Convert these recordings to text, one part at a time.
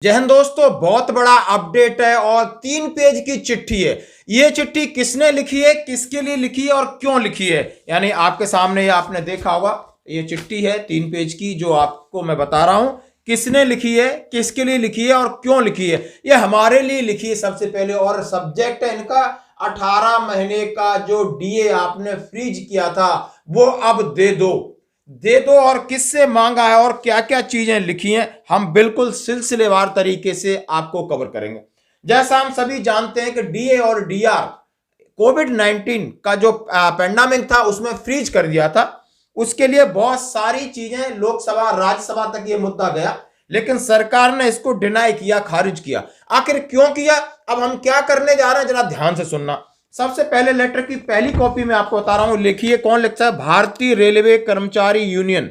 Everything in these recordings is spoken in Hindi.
जय हिंद दोस्तों, बहुत बड़ा अपडेट है और 3 पेज की चिट्ठी है। ये चिट्ठी किसने लिखी है, किसके लिए लिखी है और क्यों लिखी है, यानी आपके सामने ये आपने देखा होगा। ये चिट्ठी है 3 पेज की जो आपको मैं बता रहा हूं किसने लिखी है, किसके लिए लिखी है और क्यों लिखी है। ये हमारे लिए लिखी है सबसे पहले, और सब्जेक्ट है इनका 18 महीने का जो डीए आपने फ्रीज किया था वो अब दे दो और किससे मांगा है और क्या क्या चीजें लिखी हैं, हम बिल्कुल सिलसिलेवार तरीके से आपको कवर करेंगे। जैसा हम सभी जानते हैं कि डीए और डीआर कोविड-19 का जो पेंडेमिक था उसमें फ्रीज कर दिया था। उसके लिए बहुत सारी चीजें लोकसभा राज्यसभा तक ये मुद्दा गया, लेकिन सरकार ने इसको डिनाई किया, खारिज किया। आखिर क्यों किया, अब हम क्या करने जा रहे हैं जरा ध्यान से सुनना। सबसे पहले लेटर की पहली कॉपी में आपको बता रहा हूं, लिखिए कौन लिखता है, भारतीय रेलवे कर्मचारी यूनियन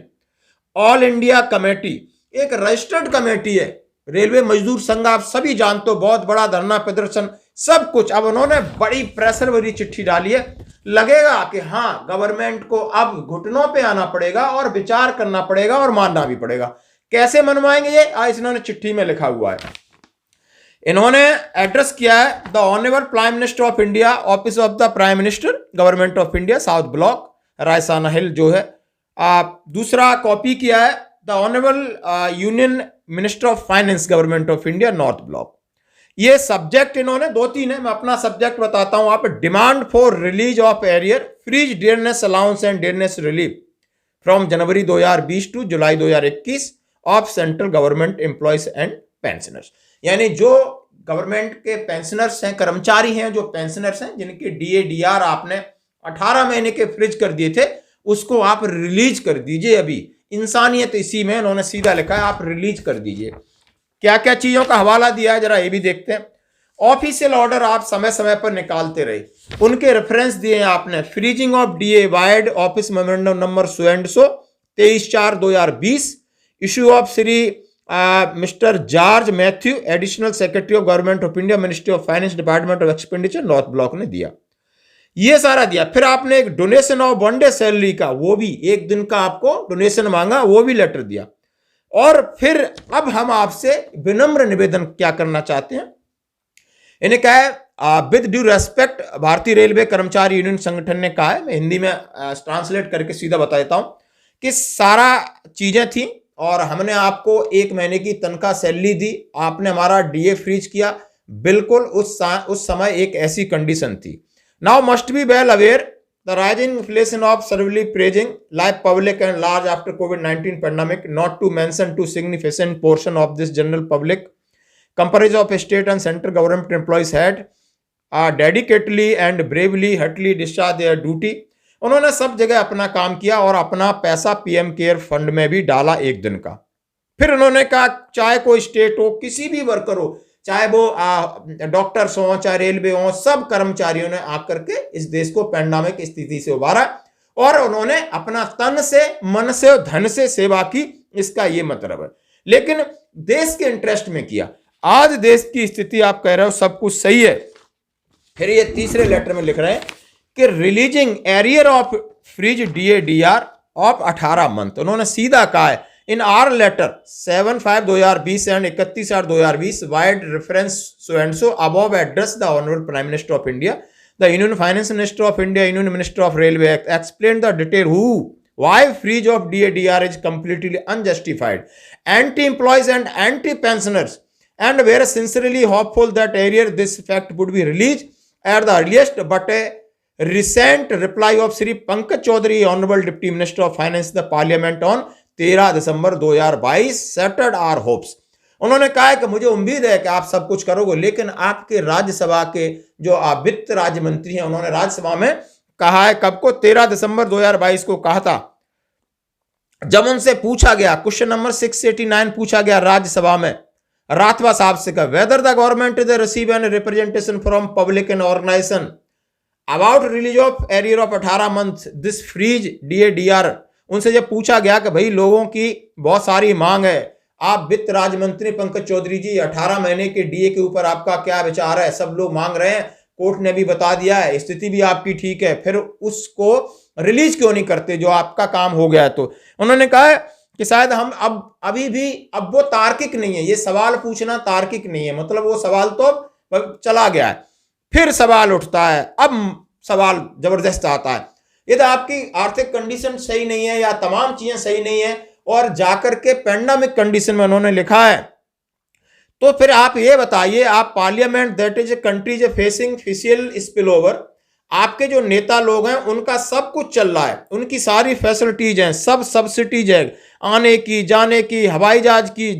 ऑल इंडिया कमेटी, एक रजिस्टर्ड कमेटी है। रेलवे मजदूर संघ आप सभी जानते हो, बहुत बड़ा धरना प्रदर्शन सब कुछ। अब उन्होंने बड़ी प्रेशर भरी चिट्ठी डाली है। लगेगा कि हाँ गवर्नमेंट को अब घुटनों पे आना पड़ेगा और विचार करना पड़ेगा और मानना भी पड़ेगा। कैसे मनवाएंगे ये, आज इन्होंने चिट्ठी में लिखा हुआ है। इन्होंने एड्रेस किया है the honourable prime minister of India, office of the prime minister, government of India, South Block, Raisina Hill जो है। दूसरा कॉपी किया है the honourable union minister of finance, government of India, North Block. ये सब्जेक्ट इन्होंने 2-3 है, मैं अपना सब्जेक्ट बताता हूं। आप demand for release of arrear freeze dearness allowance and dearness relief from January 2020 to July 2021 of central government employees and pensioners, यानी जो गवर्नमेंट के पेंशनर्स हैं, कर्मचारी हैं, जो पेंशनर्स हैं जिनके डीए डीआर आपने 18 महीने के फ्रीज कर दिए थे, उसको आप रिलीज कर दीजिए। अभी इंसानियत इसी में, उन्होंने सीधा लिखा है आप रिलीज कर दीजिए। क्या क्या चीजों का हवाला दिया है जरा ये भी देखते हैं। ऑफिशियल ऑर्डर आप समय समय पर निकालते रहे, उनके रेफरेंस दिए हैं आपने। Freezing of DA wide office memorandum number so and so 23/4/2020, issue of Shri mister George Matthew, additional secretary of government of India, ministry of finance, department of expenditure, north block ने दिया। ये सारा दिया। फिर आपने एक डोनेशन ऑफ 1 डे सैलरी का, वो भी 1 दिन का आपको डोनेशन मांगा, वो भी लेटर दिया। और फिर अब हम आपसे विनम्र निवेदन क्या करना चाहते हैं, इन्हें कहा है विद ड्यू रेस्पेक्ट, भारतीय रेलवे कर्मचारी यूनियन संगठन ने कहा है, मैं हिंदी में ट्रांसलेट करके सीधा बता देता हूं कि सारा चीजें थी और हमने आपको 1 महीने की तनख्वाह सैलरी दी, आपने हमारा डीए फ्रीज किया। बिल्कुल उस समय एक ऐसी कंडीशन थी। Now must be well aware the rising inflation of severely praising like public and large after COVID-19 pandemic, not to mention to significant portion of this general public comprised of state and central government employees had dedicatedly and bravely heartily discharged their duty। उन्होंने सब जगह अपना काम किया और अपना पैसा पीएम केयर फंड में भी डाला 1 दिन का। फिर उन्होंने कहा चाहे कोई स्टेट हो, किसी भी वर्कर हो, चाहे वो डॉक्टर्स हो, चाहे रेलवे हो, सब कर्मचारियों ने आकर के इस देश को पैंडेमिक स्थिति से उबारा और उन्होंने अपना तन से, मन से और धन से सेवा की। इसका ये मतलब है, लेकिन देश के इंटरेस्ट में किया। आज देश की स्थिति आप कह रहे हो सब कुछ सही है, फिर ये तीसरे लेटर में लिख रहे हैं कि releasing arrear of freeze DA DR of 18 month. उन्होंने सीधा कहा है in our letter 7/5/2020 and 31/8/2020 vide reference so and so above address the honourable prime minister of India, the union finance minister of India, union minister of railway, explain the detail who why freeze of DA DR is completely unjustified, anti employees and anti pensioners, and we are sincerely hopeful that earlier this fact would be released at the earliest, but a recent reply of Sri Pankaj Chaudhary, Honorable Deputy Minister of Finance, the Parliament on 13 December 2022 shattered our hopes। उन्होंने कहा है कि मुझे उम्मीद है कि आप सब कुछ करोगे, लेकिन आपके राज्यसभा के जो वित्त राज्य मंत्री हैं, उन्होंने राज्यसभा में कहा है, कब को, 13 दिसंबर 2022 को कहा था, जब उनसे पूछा गया, क्वेश्चन नंबर 689 पूछा गया राज्यसभा में, राठवा साहब से कहा whether the government is receive an representation from public and organisation about release of arrear of 18 month this freeze DA DR. उनसे जब पूछा गया कि भाई लोगों की बहुत सारी मांग है, आप वित्त राज्य मंत्री पंकज चौधरी जी 18 महीने के डीए के ऊपर आपका क्या विचार है, सब लोग मांग रहे हैं, कोर्ट ने भी बता दिया है, स्थिति भी आपकी ठीक है, फिर उसको रिलीज क्यों नहीं करते जो आपका काम हो गया है। तो उन्होंने कहा कि शायद हम अभी भी अब वो तार्किक नहीं है, ये सवाल पूछना तार्किक नहीं है, मतलब वो सवाल तो चला गया है। फिर सवाल उठता है, अब सवाल जबरदस्त आता है, यदि आपकी आर्थिक कंडीशन सही नहीं है या तमाम चीजें सही नहीं है और जाकर के पैंडेमिक कंडीशन में उन्होंने लिखा है, तो फिर आप ये बताइए, आप parliament that is a country is facing fiscal spillover, आपके जो नेता लोग हैं उनका सब कुछ चल रहा है, उनकी सारी फैसिलिटीज हैं, सब सब्सिडीज है, आने की जाने की, हवाई जहाज की,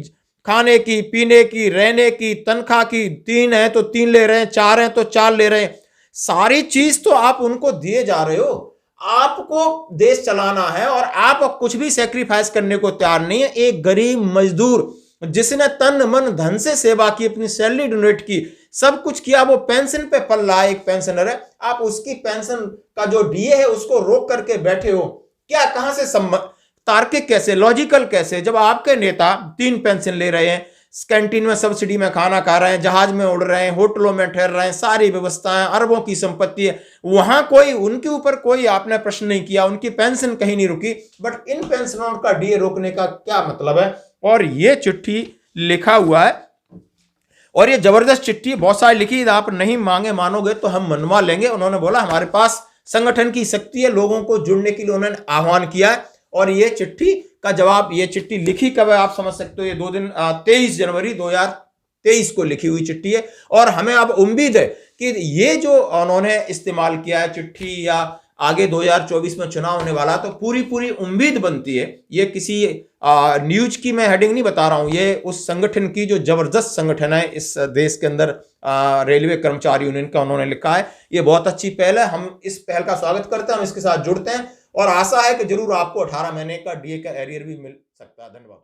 खाने की, पीने की, रहने की, तनख्वाह की, 3 है तो 3 ले रहे हैं, 4 हैं तो 4 ले रहे हैं, सारी चीज तो आप उनको दिए जा रहे हो। आपको देश चलाना है और आप कुछ भी सेक्रीफाइस करने को तैयार नहीं है। एक गरीब मजदूर जिसने तन मन धन से सेवा की, अपनी सैलरी डोनेट की, सब कुछ किया, वो पेंशन पे पल रहा है, एक पेंशनर है, आप उसकी पेंशन का जो डीए है उसको रोक करके बैठे हो, क्या कहां से संबंध, तार्किक कैसे, लॉजिकल कैसे, जब आपके नेता 3 पेंशन ले रहे हैं, कैंटीन में सब्सिडी में खाना खा रहे हैं, जहाज में उड़ रहे हैं, होटलों में ठहर रहे हैं, सारी व्यवस्थाएं, अरबों की संपत्ति है, वहां कोई उनके ऊपर कोई आपने प्रश्न नहीं किया, उनकी पेंशन कहीं नहीं रुकी, बट इन पेंशनरों का डीए रोकने का क्या मतलब है। और ये चिट्ठी लिखा हुआ है, और ये जबरदस्त चिट्ठी बहुत सारी लिखी, आप नहीं मांगे मानोगे तो हम मनवा लेंगे। उन्होंने बोला हमारे पास संगठन की शक्ति है, लोगों को जुड़ने के लिए उन्होंने आह्वान किया है, और ये चिट्ठी का जवाब, ये चिट्ठी लिखी कब है आप समझ सकते हो, ये 23 जनवरी 2023 को लिखी हुई चिट्ठी है। और हमें अब उम्मीद है कि ये जो उन्होंने इस्तेमाल किया है चिट्ठी, या आगे 2024 में चुनाव होने वाला, तो पूरी पूरी उम्मीद बनती है, ये किसी न्यूज की मैं हेडिंग नहीं बता रहा हूं, ये उस संगठन की जो जबरदस्त संगठन है इस देश के अंदर, रेलवे कर्मचारी यूनियन का, उन्होंने लिखा है। ये बहुत अच्छी पहल है, हम इस पहल का स्वागत करते हैं, हम इसके साथ जुड़ते हैं, और आशा है कि जरूर आपको 18 महीने का डीए का एरियर भी मिल सकता है। धन्यवाद।